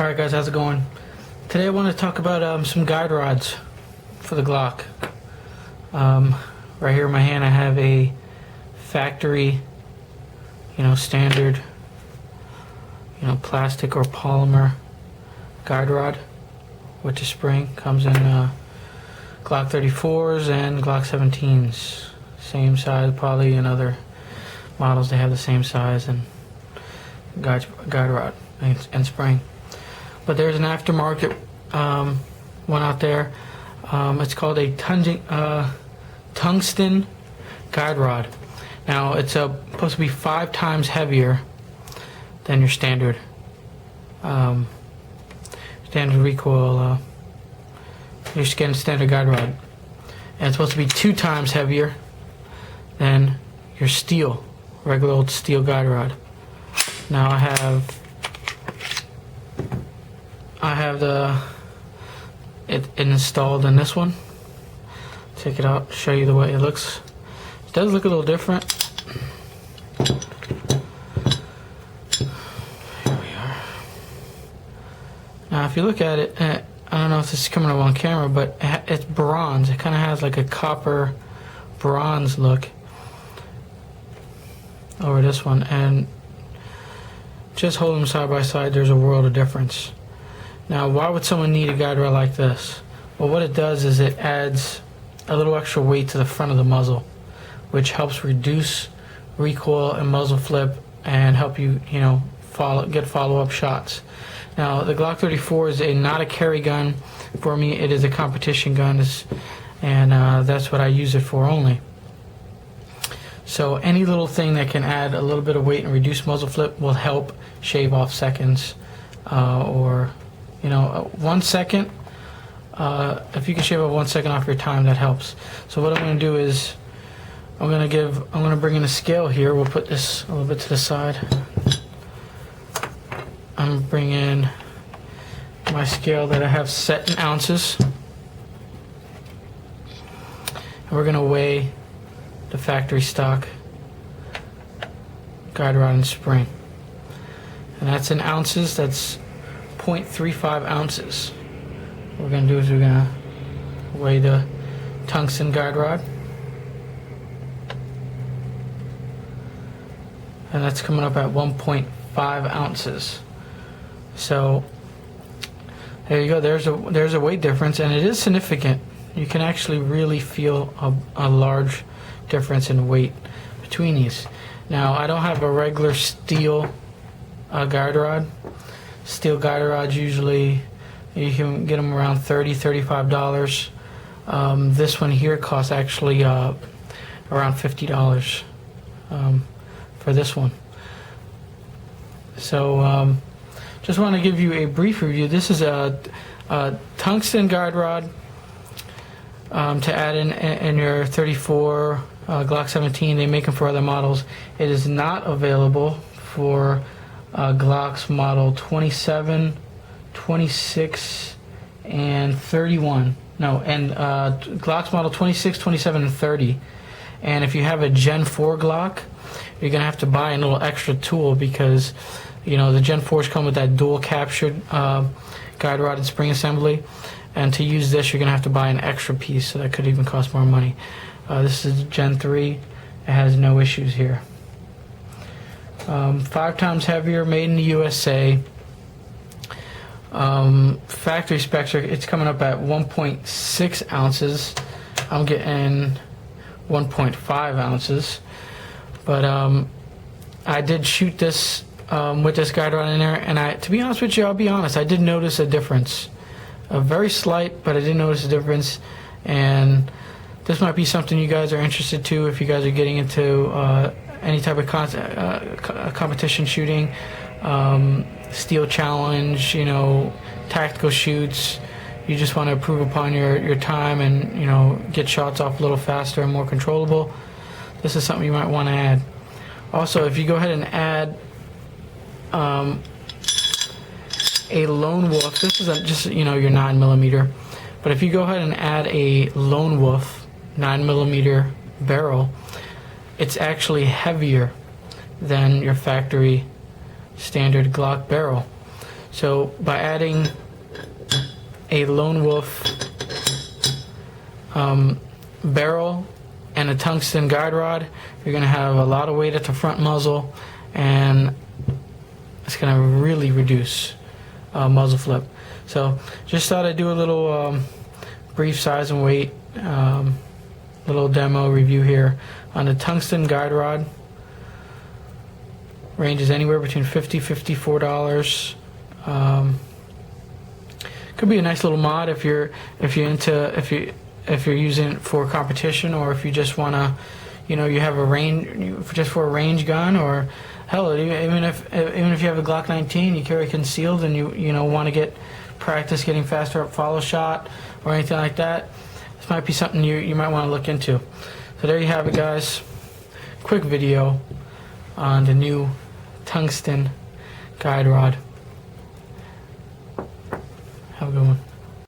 Alright guys, how's it going? Today I want to talk about some guide rods for the Glock. Right here in my hand I have a factory, standard, plastic or polymer guide rod with the spring. Comes in Glock 34s and Glock 17s. Same size, probably in other models they have the same size and guide rod and spring. But there's an aftermarket one out there. It's called a tungsten guide rod. Now it's supposed to be 5 times heavier than your standard recoil, your standard guide rod, and it's supposed to be 2 times heavier than your regular old steel guide rod. Now I have it installed in this one. Take it out, show you the way it looks. It does look a little different. Here we are. Now if you look at it, I don't know if this is coming up on camera, but it's bronze. It kind of has like a copper bronze look over this one, and just holding them side by side, there's a world of difference. Now, why would someone need a guide rod like this? Well, what it does is it adds a little extra weight to the front of the muzzle, which helps reduce recoil and muzzle flip and help you, get follow-up shots. Now, the Glock 34 is not a carry gun for me. It is a competition gun, and that's what I use it for only. So any little thing that can add a little bit of weight and reduce muzzle flip will help shave off seconds, or 1 second. If you can shave off 1 second off your time, that helps. So what I'm going to do is I'm going to bring in a scale here. We'll put this a little bit to the side. I'm going to bring in my scale that I have set in ounces, and we're going to weigh the factory stock guide rod and spring, and that's in ounces. That's 0.35 ounces. What we're going to do is we're going to weigh the tungsten guide rod, and that's coming up at 1.5 ounces. So there you go. There's a weight difference, and it is significant. You can actually really feel a large difference in weight between these. Now, I don't have a regular steel guide rod. Steel guide rods usually you can get them around $30–35. This one here costs actually around $50 for this one. So just want to give you a brief review. This is a tungsten guide rod to add in your 34 Glock 17. They make them for other models. It is not available for Glock's model 27, 26, and 31. No, and Glock's model 26, 27, and 30. And if you have a Gen 4 Glock, you're going to have to buy a little extra tool, because the Gen 4s come with that dual captured guide rod and spring assembly. And to use this, you're going to have to buy an extra piece, so that could even cost more money. This is Gen 3. It has no issues here. 5 times heavier, made in the USA. Factory specs it's coming up at 1.6 ounces. I'm getting 1.5 ounces. But I did shoot this with this guide rod in there, and to be honest with you, I'll be honest, I did notice a difference. Very slight, but I did notice a difference, and this might be something you guys are interested to if you guys are getting into any type of competition shooting, steel challenge, tactical shoots. You just want to improve upon your time and get shots off a little faster and more controllable. This is something you might want to add. Also, if you go ahead and add a Lone Wolf, this is just your 9mm, but if you go ahead and add a Lone Wolf 9mm barrel, it's actually heavier than your factory standard Glock barrel. So by adding a Lone Wolf barrel and a tungsten guide rod, you're going to have a lot of weight at the front muzzle, and it's going to really reduce muzzle flip. So just thought I'd do a little brief size and weight little demo review here on the tungsten guide rod. Ranges anywhere between $50-$54. Could be a nice little mod if you're using it for competition, or if you just want to, you have a range, just for a range gun, or hell, even if you have a Glock 19, you carry concealed, and you want to get practice getting faster up follow shot or anything like that. This might be something you might want to look into. So there you have it, guys. Quick video on the new tungsten guide rod.